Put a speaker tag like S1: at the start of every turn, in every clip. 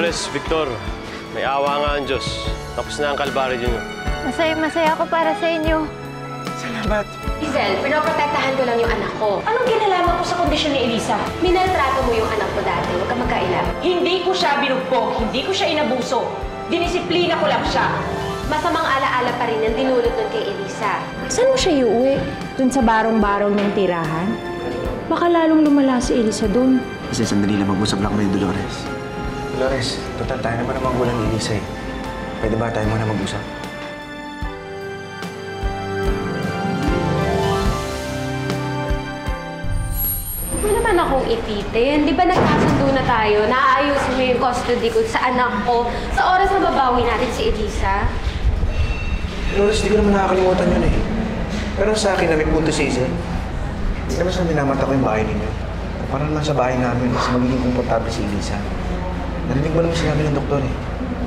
S1: Dolores, Victor, may awa nga ang Diyos. Tapos na ang kalbaryo niyo.
S2: Masaya ako para sa inyo.
S3: Salamat.
S4: Giselle, pinoprotektahan ko lang yung anak ko. Anong kinalaman ko sa kondisyon ni Elisa? Minaltrato mo yung anak ko dati. Huwag ka magkailang.
S5: Hindi ko siya binugbog, hindi ko siya inabuso. Dinisiplina ko lang siya.
S4: Masamang alaala pa rin ang dinulot nun kay Elisa.
S6: Saan mo siya iuwi? Doon sa barong-barong ng tirahan? Baka lalong lumala si Elisa doon.
S3: Isa, sandali lang, mag-usap lang kami, Dolores. Dolores, total tayo naman ang magulang ni Elisa eh. Pwede ba tayo muna mag-usap?
S4: Huwag naman akong ipitin. Di ba nagkasundo na tayo? Naayusin mo yung custody ko sa anak ko sa oras na babawi natin si Elisa?
S3: Dolores, di ko naman nakakalimutan yun eh. Pero sa akin na may punto si Hazel. Hindi naman sa minamata ko yung bahay ninyo. Para naman sa bahay namin, mas magiging komportable si Elisa. Narinig mo naman sinabi ng doktor eh.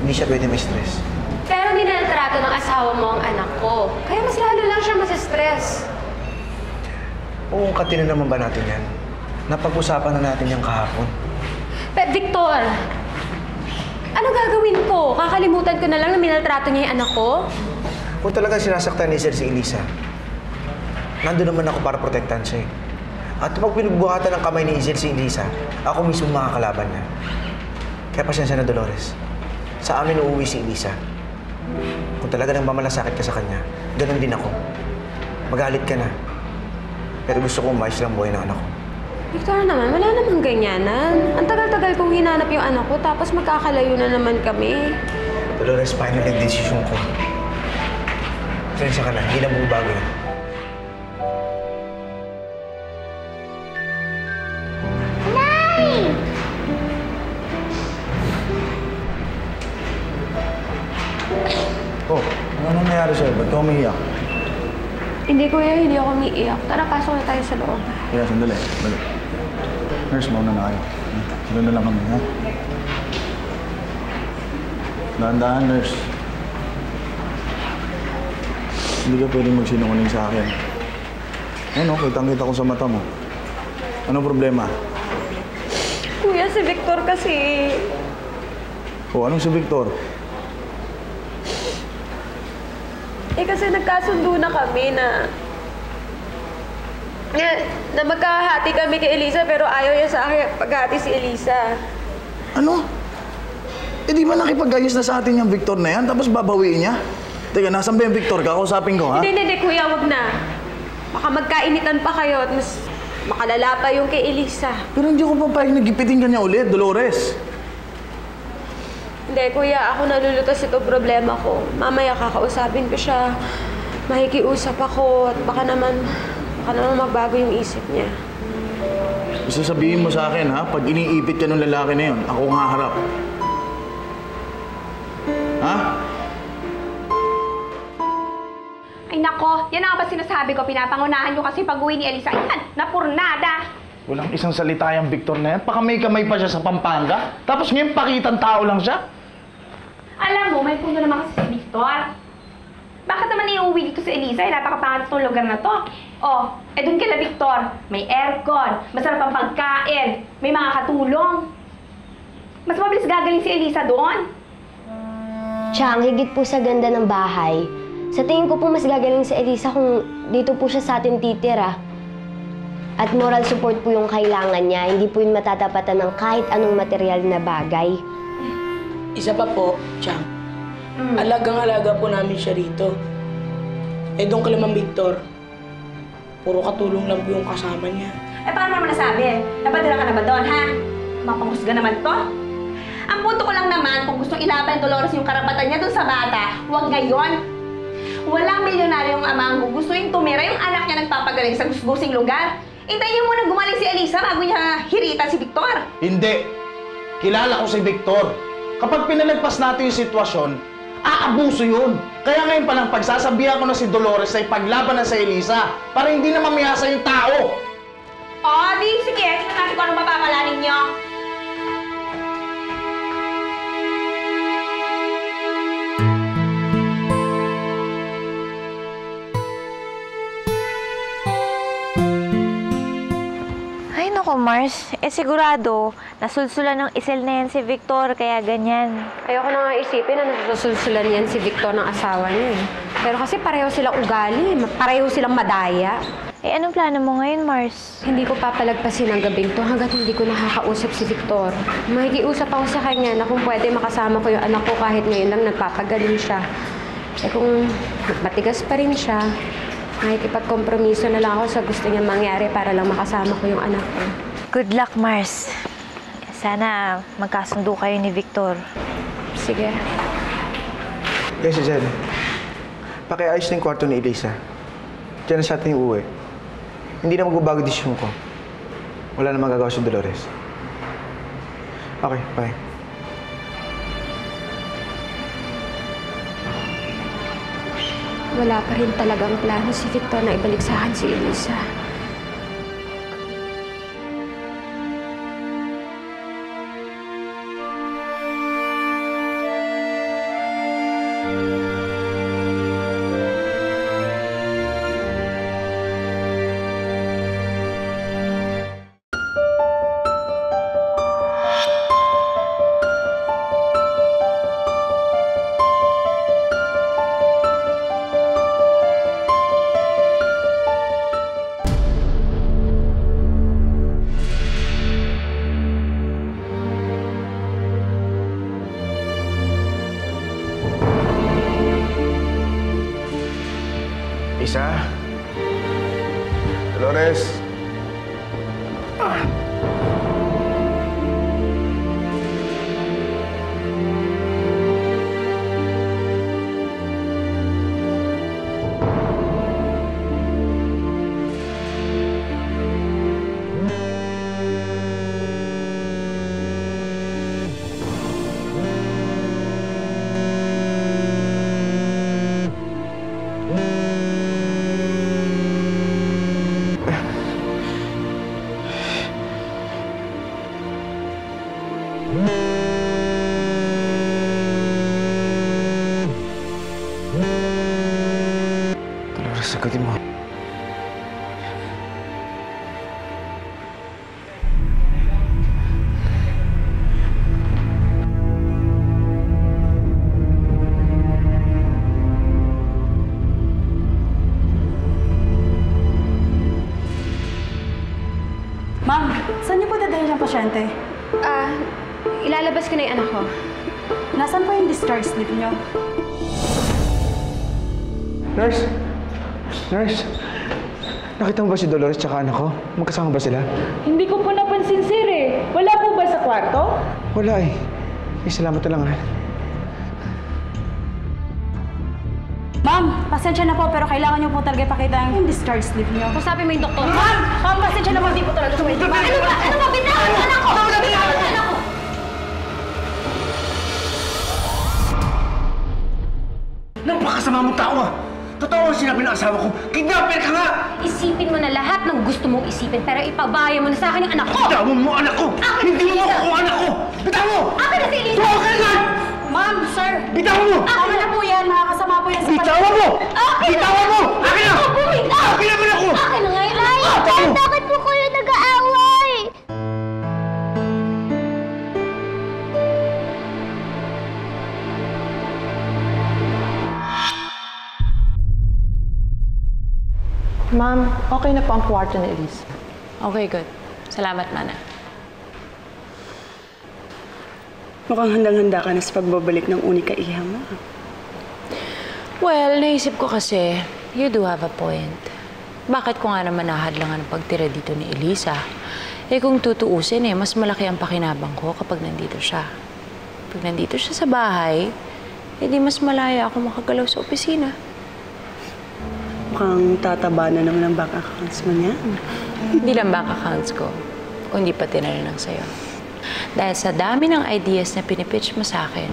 S3: Hindi siya pwede may stress.
S4: Pero minaltrato ng asawa mo ang anak ko. Kaya mas lalo lang siya masistress.
S3: Oo, katino naman ba natin yan? Napag-usapan na natin yung kahapon.
S4: Pero Victor, ano gagawin ko? Kakalimutan ko na lang na minaltrato niya yung anak ko?
S3: Kung talagang sinasaktan ni Sir si Elisa, nandun naman ako para protektahan siya eh. At pag pinagbuhatan ng kamay ni Hazel si Elisa, ako mismo makakalaban niya. Kaya pasensya na, Dolores. Sa amin uuwi si Elisa. Kung talaga nang mamalasakit ka sa kanya, ganun din ako. Magalit ka na. Pero gusto ko umayos lang buhay ng anak ko.
S4: Victor naman, wala namang ganyanan. Ang tagal-tagal kong hinanap yung anak ko, tapos magkakalayo na naman kami.
S3: Dolores, final decision ko. Pasensya ka na, hindi na magbago yan. Oh, ano nangyayari sa'yo? Ba't ka umiiyak?
S4: Hindi kuya, hindi ako umiiyak. Tara, pasok na tayo sa loob.
S7: Kaya, sandali. Balik. Nurse, mauna na kayo. Sunod na lang kami, ha? Dahan-dahan, nurse. Hindi ka pwedeng magsinungaling sa akin. Ano, kitang-kita ko sa mata mo. Anong problema?
S4: Kuya, si Victor kasi...
S7: O, anong si Victor?
S4: kasi nagkasundo na kami na magkahati kami kay Elisa pero ayaw niya sa akin paghati si Elisa.
S7: Ano? Eh di ba nakipag-ayos na sa atin yung Victor na yan tapos babawiin niya? Teka, nasan ba yung Victor? Kakausapin ko, ha?
S4: Hindi, kuya, wag na. Baka magkainitan pa kayo at mas makalala pa yung kay Elisa.
S7: Pero hindi ko papayag nagipitin ka niya ulit, Dolores.
S4: Hindi, kuya, ako nalulutas ito problema ko. Mamaya kakausapin ko siya. Makikiusap ako at baka naman magbago yung isip niya.
S7: Sasabihin mo sa akin, ha? Pag iniipit ka ng lalaki na yun, ako ang haharap. Ha?
S8: Ay nako, yan ang ba sinasabi ko. Pinapangunahan nyo kasi pag-uwi ni Elisa. Yan, napurnada.
S7: Walang isang salita yung Victor na yan. Pakamay-kamay pa siya sa Pampanga. Tapos ngayon pakitang tao lang siya.
S8: Alam mo, may punto naman kasi si Victor. Bakit naman iuwi dito si Elisa? Eh, napakapangat itong lugar na to. Oh, dun kila Victor. May aircon, masarap ang pagkain, may mga katulong. Mas mabilis gagaling si Elisa doon.
S2: Chang, higit po sa ganda ng bahay. Sa tingin ko po mas gagaling si Elisa kung dito po siya sa atin titira. At moral support po yung kailangan niya. Hindi po yung matatapatan ng kahit anong material na bagay.
S9: Isa pa po, Chang. Alagang-alaga po namin siya rito. Doon kay Ma'am Victor, puro katulong lang po yung kasama niya.
S8: Paano naman nasabi? Napadala ka na ba doon, ha? Mapanghusga naman to. Ang punto ko lang naman, kung gustong ilaban ni Dolores yung karapatan niya doon sa bata, huwag ngayon. Walang milyonaryong ama ang gugustuhin tumira yung anak niya nagpapagaling sa gusgusing lugar. Hintayin niyo muna gumaling si Elisa bago niya hirita si Victor.
S7: Hindi. Kilala ko si Victor. Kapag pinalagpas natin yung sitwasyon, aabuso yun. Kaya ngayon palang pagsasabihan ko na si Dolores ay paglaban na sa Elisa para hindi na mamiyasa yung tao.
S8: Di sige. Tingnan natin kung anong mapapalanin niyo.
S10: Mars. Sigurado, nasulsulan ng isel na yan si Victor, kaya ganyan.
S4: Ayoko na nga isipin na nasusulsulan yan si Victor ng asawa niya eh. Pero kasi pareho silang ugali, pareho silang madaya.
S10: Anong plano mo ngayon, Mars?
S4: Hindi ko papalagpasin ang gabing to hanggat hindi ko nakakausap si Victor. Makikiusap ako sa kanya na kung pwede makasama ko yung anak ko kahit ngayon lang nagpapagaling siya. Kung matigas pa rin siya, makikipagkompromiso na lang ako sa gusto niya mangyari para lang makasama ko yung anak ko.
S10: Good luck, Mars. Sana magkasundo kayo ni Victor.
S4: Sige.
S3: Yes, Jen. Pakiayos na yung kwarto ni Elisa. Diyan na sa atin uuwi. Hindi na magbabago desisyon ko. Wala na magagawa si Dolores. Okay, bye.
S4: Wala pa rin talagang plano si Victor na ibalik sa akin si Elisa.
S3: Elisa? Dolores? Dolores, sagutin mo.
S8: Ma'am, saan niyo po dadalhin ang pasyente?
S4: Ilalabas ko na yung anak ko.
S8: Nasaan po yung discharge slip niyo?
S3: Nurse? Nurse? Nakita mo ba si Dolores tsaka anak ko? Magkasama ba sila?
S6: Hindi ko po napansin, sir eh. Wala po ba sa kwarto?
S3: Wala eh. Salamat na lang ha.
S8: Ma'am, pasensya na po pero kailangan niyo po talaga ipakita yung discharge slip niyo.
S4: Kausapin mo yung doktor.
S8: Ma'am, pasensya na po, hindi po talaga pwede. Ma'am, ano ba? Ano ba? Binawan mo anak ko! Binawan mo anak ko!
S3: Napakasama mong tao ah! Totoo ang sinabi ng asawa ko. Kidnapper ka nga!
S4: Isipin mo na lahat ng gusto mong isipin pero ipabaya mo na sa akin yung anak ko!
S3: Bitawan mo anak ko! Hindi mo makukuha anak ko! Bitawan mo!
S4: Akin na si Elisa!
S3: Tuwa ka na!
S8: Ma'am, sir!
S3: Bitawan mo!
S8: Tama na po yan, makakasama po yan sa
S3: Bitawan mo! Bitawan mo! Akin na!
S4: Bumitaw!
S3: Akin na anak ko!
S4: Akin na ngayon! Ay!
S2: Bakit po kayo nag-aaway?
S6: Ma'am, okay na po ang kwarto ni Elisa.
S5: Okay, good. Salamat, Mana.
S11: Mukhang handang-handa ka na sa pagbabalik ng unika iha mo.
S5: Well, naisip ko kasi, you do have a point. Bakit ko nga naman nahadlangan ang pagtira dito ni Elisa? Kung tutuusin mas malaki ang pakinabang ko kapag nandito siya. Pag nandito siya sa bahay, di mas malaya ako makagalaw sa opisina.
S11: Mukhang tataba na naman ang bank accounts mo niyan.
S5: Hindi lang bank accounts ko, kundi pati na rin ang sayo. Dahil sa dami ng ideas na pinipitch mo sa akin,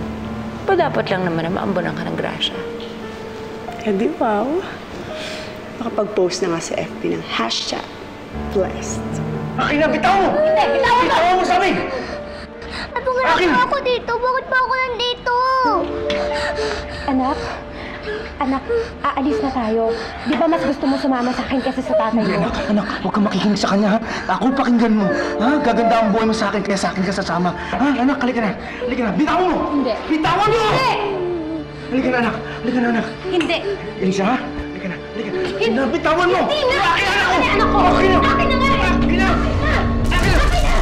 S5: dapat lang naman na maambunan ka ng grasya.
S11: Di wow. Makapag-post na nga sa FB ng #blessed.
S3: Akin na! Bitaw mo!
S8: Hindi, bitawan mo!
S3: Bitawan mo sa amin!
S2: Ano nga ako dito? Bakit ba ako nandito?
S6: Anak, Anak, aalis na tayo. Di ba mas gusto mo sumama sa akin kaysa sa tatay mo?
S7: Anak, huwag kang makikinig sa kanya, ha? Ako pakinggan mo. Ha? Gaganda ang buhay mo sa akin, kaya sa akin ka sasama. Ha? Anak, halika na. Halika na. Bitawan mo!
S6: Hindi.
S7: Bitawan mo!
S6: Hindi!
S7: Halika na, anak. Halika na, anak.
S6: Hindi.
S7: Elisa, ha? Halika na. Halika na. Halika na. Bitawan mo!
S6: Hindi na!
S7: Akin na, anak ko!
S6: Akin ko!
S7: Akin na!
S6: Akin na nga!
S7: Akin na! Akin na!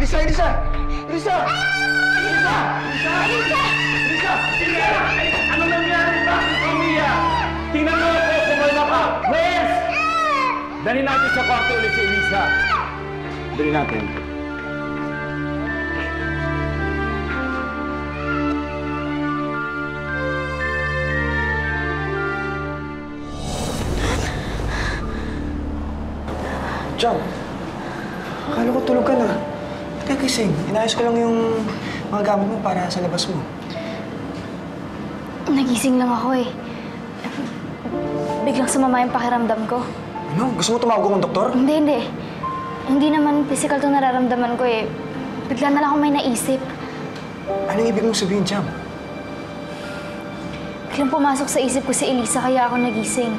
S7: Elisa! Elisa! Elisa! Elisa! Elisa! Elisa! Elisa! Ano nangyari ba? Pamilya! Tingnan mo ako, kumalma ka! Pwes! Dali natin sa kwarto ulit si Elisa. Dali natin.
S3: Jam, akala ko tulog ka na. Teka, gising. Inayos ko lang yung mga gamit mo para sa labas mo.
S12: Nagising lang ako eh. Biglang sumama yung pakiramdam ko.
S3: Ano? Gusto mo tumawag akong doktor?
S12: Hindi. Hindi naman physical itong nararamdaman ko eh. Bigla na lang akong may naisip.
S3: Anong ibig mong sabihin, Jam?
S12: Biglang pumasok sa isip ko si Elisa kaya ako nagising.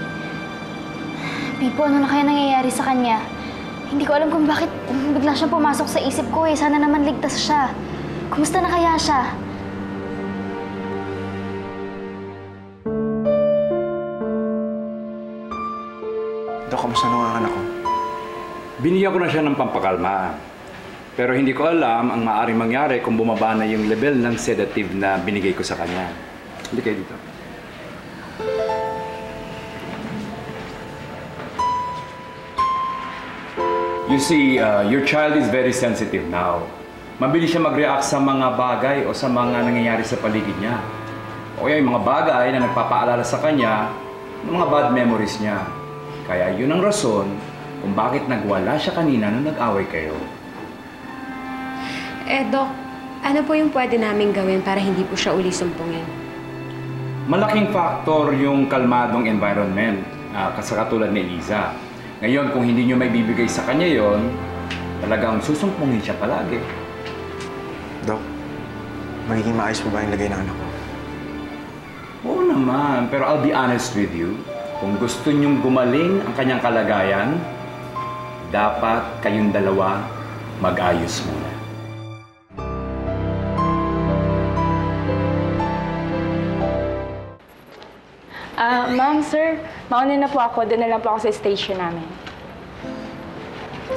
S12: Pipo, ano na kaya nangyayari sa kanya? Hindi ko alam kung bakit bigla siyang pumasok sa isip ko eh. Sana naman ligtas siya. Kumusta na kaya siya?
S3: Dok, kamusta na ang anak ko?
S13: Binigyan ko na siya ng pampakalma. Pero hindi ko alam ang maaaring mangyari kung bumaba na yung level ng sedative na binigay ko sa kanya. Hindi kayo dito. You see, your child is very sensitive now. Mabilis siya mag-react sa mga bagay o sa mga nangyayari sa paligid niya. O kaya yung mga bagay na nagpapaalala sa kanya ng mga bad memories niya. Kaya yun ang rason kung bakit nagwala siya kanina nung nag-away kayo.
S4: Doc, ano po yung pwede namin gawin para hindi po siya uli sumpungin?
S13: Malaking factor yung kalmadong environment, kasi katulad ni Eliza. Ngayon, kung hindi nyo may bibigay sa kanya yon, talagang susumpungin siya palagi.
S3: Dok, magiging maayos po ba yung lagay ng anak ko?
S13: Oo naman, pero I'll be honest with you. Kung gusto nyong gumaling ang kanyang kalagayan, dapat kayong dalawa mag-ayos muna.
S6: Ma'am, sir, mauna na po ako. Doon na lang po ako sa station namin.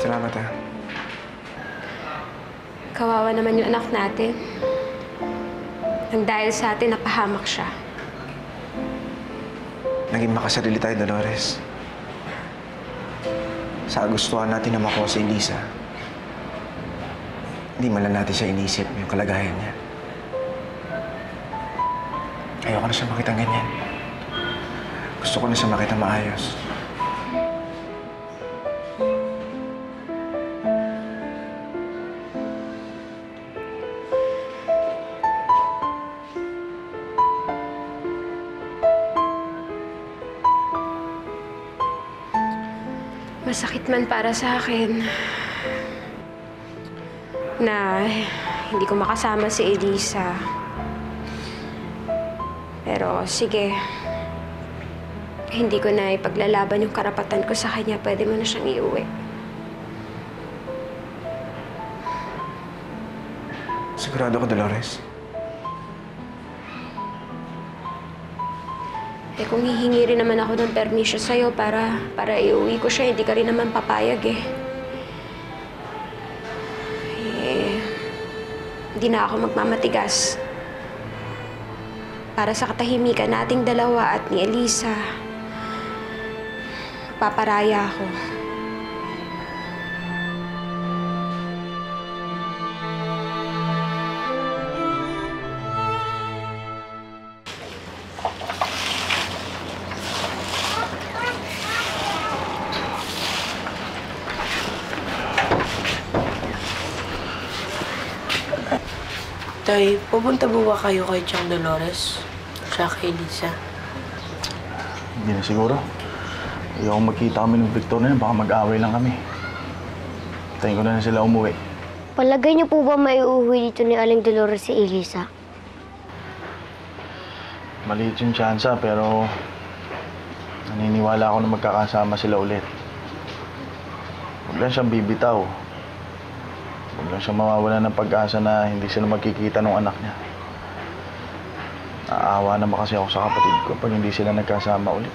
S3: Salamat, ha.
S4: Kawawa naman yung anak natin. Nang dahil sa atin, napahamak siya.
S3: Naging makasarili tayo, Dolores. Sa gustuhan natin na makuha si Elisa. Hindi man lang natin siya inisip yung kalagayan niya. Ayoko na siya makita ganyan. Gusto ko na siya makita maayos.
S4: Masakit man para sa akin na hindi ko makasama si Elisa. Pero sige, hindi ko na ipaglalaban yung karapatan ko sa kanya. Pwede mo na siyang iuwi.
S3: Sigurado ko, Dolores.
S4: Kung hihingi rin naman ako ng permisyo sa'yo para iuwi ko siya, hindi ka rin naman papayag hindi na ako magmamatigas. Para sa katahimikan nating dalawa at ni Elisa, paparaya ako.
S9: Tay, pupunta po ba kayo kay Chang Dolores? Tsaka kay Elisa?
S7: Hindi na siguro. Ayaw magkita kami ng Victor na yun, baka mag-away lang kami. Tayin ko na sila umuwi.
S2: Palagay niyo po ba maiuwi dito ni Aling Dolores si Elisa?
S14: Maliit yung tsansa, pero naniniwala ako na magkakasama sila ulit. Huwag lang siyang bibitaw. Huwag lang siyang mawawala ng pag-asa na hindi sila magkikita ng anak niya. Naawa naman kasi ako sa kapatid ko pag hindi sila nagkasama ulit.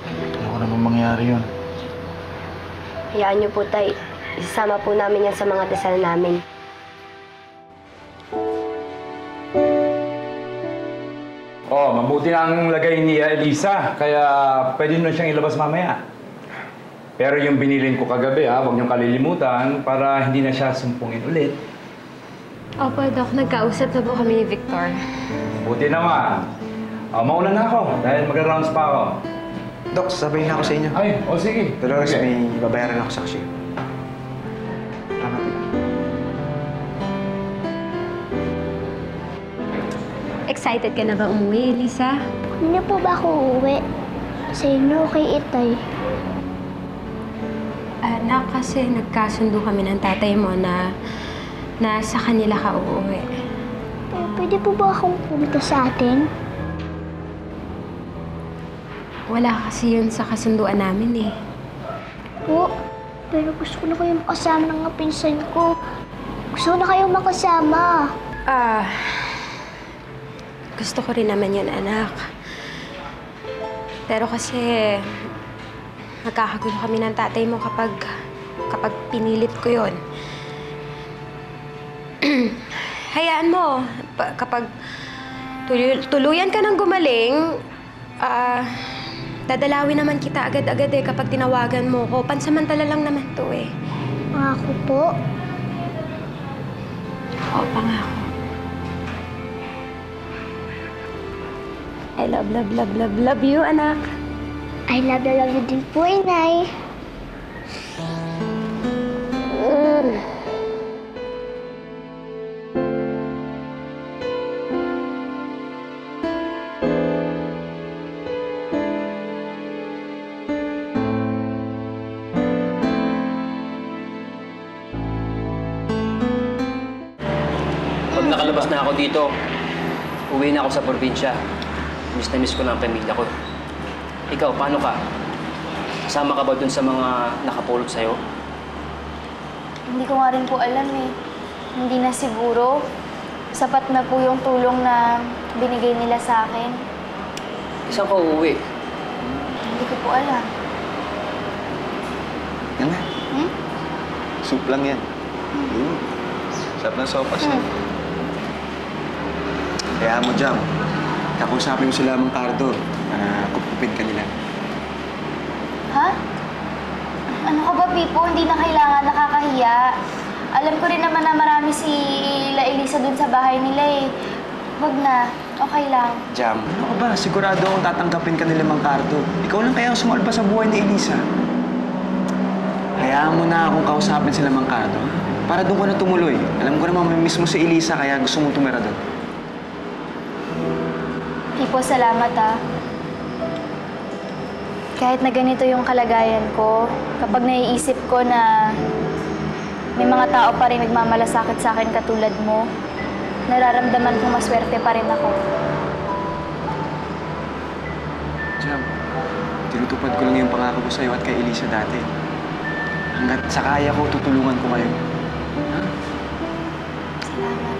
S14: Ano naman mangyari yun?
S2: Hayaan niyo po, Tay. Isasama po namin yan sa mga dasal namin.
S13: Oh, mabuti na ang lagay ni Elisa, kaya pwede nyo siyang ilabas mamaya. Pero yung binilin ko kagabi, huwag niyong kalilimutan para hindi na siya sumpungin ulit.
S4: Opo, Dok. Nagkausap na po kami ni Victor.
S13: Buti naman. Mauna na ako dahil magra-rounds pa ako.
S3: Dok, sasabihin na ako sa inyo.
S13: Ay, sige.
S3: Dolores,
S13: Okay.
S3: may babayaran ako sa kasya. Salamat.
S4: Excited ka na ba umuwi, Elisa?
S12: Hindi na po ba ako uuwi? Sa inyo, kay Itay.
S4: Anak, kasi nagkasundo kami ng tatay mo na sa kanila ka uuwi.
S12: Pero pwede po ba akong pumunta sa atin?
S4: Wala kasi yun sa kasunduan namin eh.
S12: Po, pero gusto ko na kayong makasama ng mga pinsan ko. Gusto ko na kayong makasama.
S4: Gusto ko rin naman yun, anak. Pero kasi magkakagulo kami ng tatay mo kapag pinilit ko yun. Hayaan mo, kapag tuluyan ka ng gumaling, dadalawin naman kita agad-agad eh kapag tinawagan mo ko. Pansamantala lang naman to eh.
S12: Pangako po.
S4: Oo, pangako. I love you, anak.
S12: I love you din po, Inay.
S15: Pag nakalabas na ako dito, uwi na ako sa probinsya. Miss na miss ko na ang pamilya ko. Ikaw, paano ka? Kasama ka ba dun sa mga nakapulot sa'yo?
S12: Hindi ko nga rin po alam eh. Hindi na siguro. Sapat na po yung tulong na binigay nila sa akin.
S15: Saan ka uuwi?
S12: Hindi ko po alam.
S3: Yan na. Soup lang yan. Sarap ng sopas. Kaya mo, Jam. Kakusapin mo sila ng Cardo para kupupin ka nila.
S12: Ha? Ano ka ba, Pipo? Hindi na kailangan, nakakahiya. Alam ko rin naman na marami si Elisa dun sa bahay nila eh. Wag na. Okay lang.
S3: Jam, ano ka ba? Sigurado akong tatanggapin ka nila ng Cardo. Ikaw lang kaya ang sumalba sa buhay ni Elisa. Hayaan mo na akong kausapin sila ng Cardo. Para doon ko na tumuloy. Alam ko naman may miss mo si Elisa kaya gusto mong tumira doon.
S12: Pipo, salamat ah. Kahit na ganito yung kalagayan ko, kapag naiisip ko na may mga tao pa rin nagmamalasakit sa akin katulad mo, nararamdaman ko maswerte pa rin ako.
S3: Jam, tinutupad ko lang yung pangako ko sa'yo at kay Elisa dati. Hanggat sa kaya ko, tutulungan ko kayo. Ha?
S12: Salamat.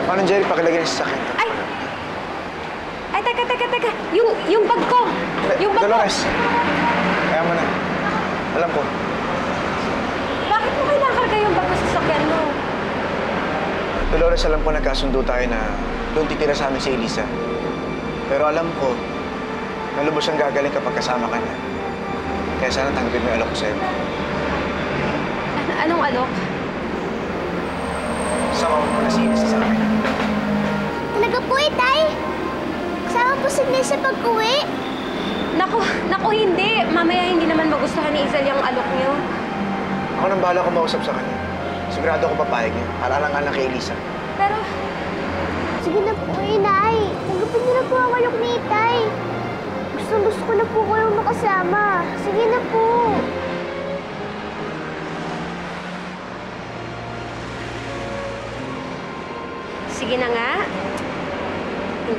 S3: Paano, Jerry? Pakilagay sa sakit.
S4: Ay, teka. Yung bag ko. Yung bag
S3: Dolores, kaya mo na. Alam ko.
S4: Bakit mo kailangan karga yung bag ko sa sakyan mo?
S3: Dolores, alam ko nagkasundo tayo na doon titira sa amin si Elisa. Pero alam ko, na lubos ang gagaling kapag kasama ka na. Kaya sana tanggapin mo yung alok ko sa'yo.
S4: Anong alok?
S3: Sama mo na si Elisa sa akin.
S12: Talaga po, Itay? Kasama po si Nessa pag-uwi?
S4: Naku, hindi. Mamaya hindi naman magustuhan ni Isel yung alok niyo.
S3: Ako nang bahala ko mausap sa kanya. Sigurado ako papayag niya. Para lang kay Elisa.
S4: Pero...
S12: Sige na po, Inay. Tanggapin niyo na po ang alok ni Itay. Gusto ko na po kayong makasama. Sige na po.
S4: Sige na nga.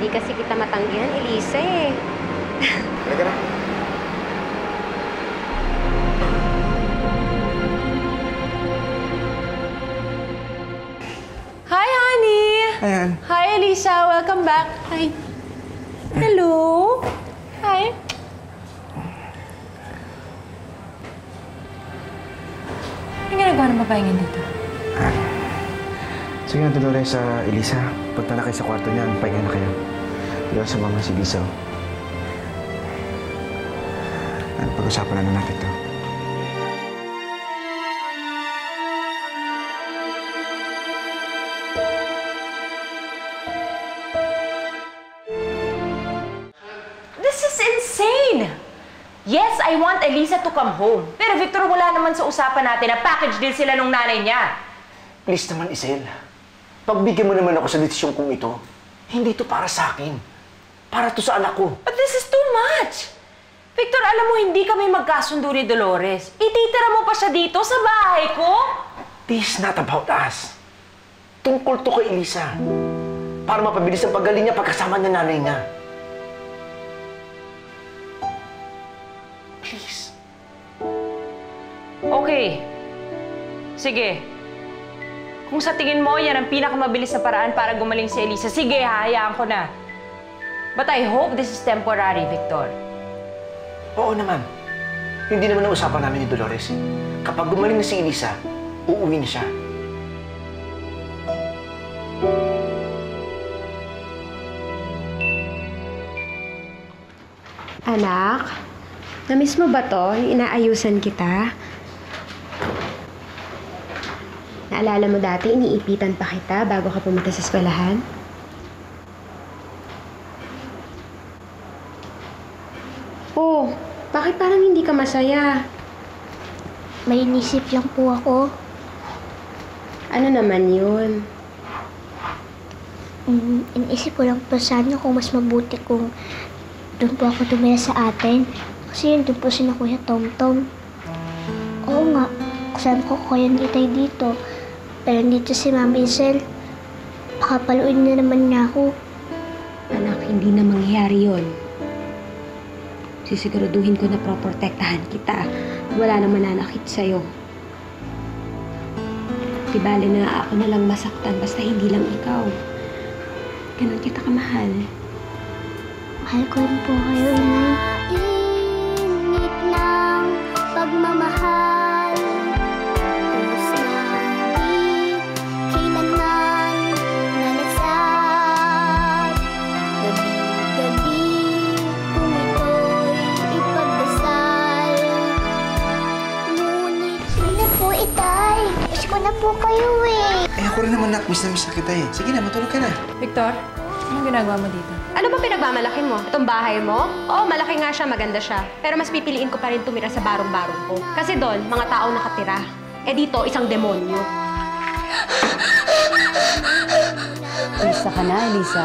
S4: Hindi kasi kita matanggihan, Elisa eh.
S3: Halika na.
S5: Hi, honey!
S3: Ayan.
S5: Hi, Elisa. Welcome back. Hi. Hello. Hi. Anong ginagawa ng babae nga dito?
S3: Sige na, Dolores, Elisa. Punta na kayo sa kwarto niyan. Pahinga na kayo. Dito sa mama si Lisa. Pag-usapan na natin to.
S6: This is insane! Yes, I want Elisa to come home. Pero Victor, wala naman sa usapan natin na package deal sila nung nanay niya.
S3: Please naman, Isel. Pagbigyan mo naman ako sa desisyon kong ito. Hindi to para sa akin. Para to sa anak ko.
S6: But this is too much! Victor, alam mo, hindi kami magkasundo ni Dolores. Ititira mo pa siya dito sa bahay ko?
S3: This is not about us. Tungkol to kay Elisa. Para mapabilis ang paggaling niya pagkasama ng nanay niya. Please.
S6: Okay. Sige. Kung sa tingin mo, yan ang pinakamabilis na paraan para gumaling si Elisa, sige, hahayaan ko na. But I hope this is temporary, Victor.
S3: Oo naman. Hindi naman ang usapan namin ni Dolores. Kapag gumaling na si Elisa, uuwi na siya.
S4: Anak, na-miss mo ba to? Inaayusan kita. Naalala mo dati, iniipitan pa kita bago ka pumunta sa eskwelahan? Oh, bakit parang hindi ka masaya?
S12: May inisip lang po ako.
S4: Ano naman yun?
S12: Inisip ko lang po sana kung mas mabuti kung doon po ako tumira sa atin. Kasi yun doon po si na Kuya Tomtom. Oo nga, kasama ko Kuya Nitay dito. Pero dito si Mami Isel. Pakapaluin na naman niya ako.
S4: Anak, hindi na mangyayari yun. Sisiguraduhin ko na proprotektahan kita. Wala nang mananakit sa'yo. Di bale na ako na lang masaktan basta hindi lang ikaw. Ganun kita kamahal.
S12: Mahal ko rin po kayo, Inay. Init ng pagmamahal. Pulos na di kailanman nalagsat. Gabi-gabi kung ito'y ipagdasal. Ngunit sila po, Itay. Miss ko na po kayo eh.
S3: Eh ako rin naman, nak. Miss na kita eh. Sige na, matulog ka na.
S5: Victor, anong ginagawa mo dito?
S4: Ano ba pinagmamalaki mo? Itong bahay mo? Oo, malaki nga siya, maganda siya. Pero mas pipiliin ko pa rin tumira sa barong-barong ko. Kasi doon, mga taong nakatira. Eh dito, isang demonyo.
S5: Elisa ka na, Elisa.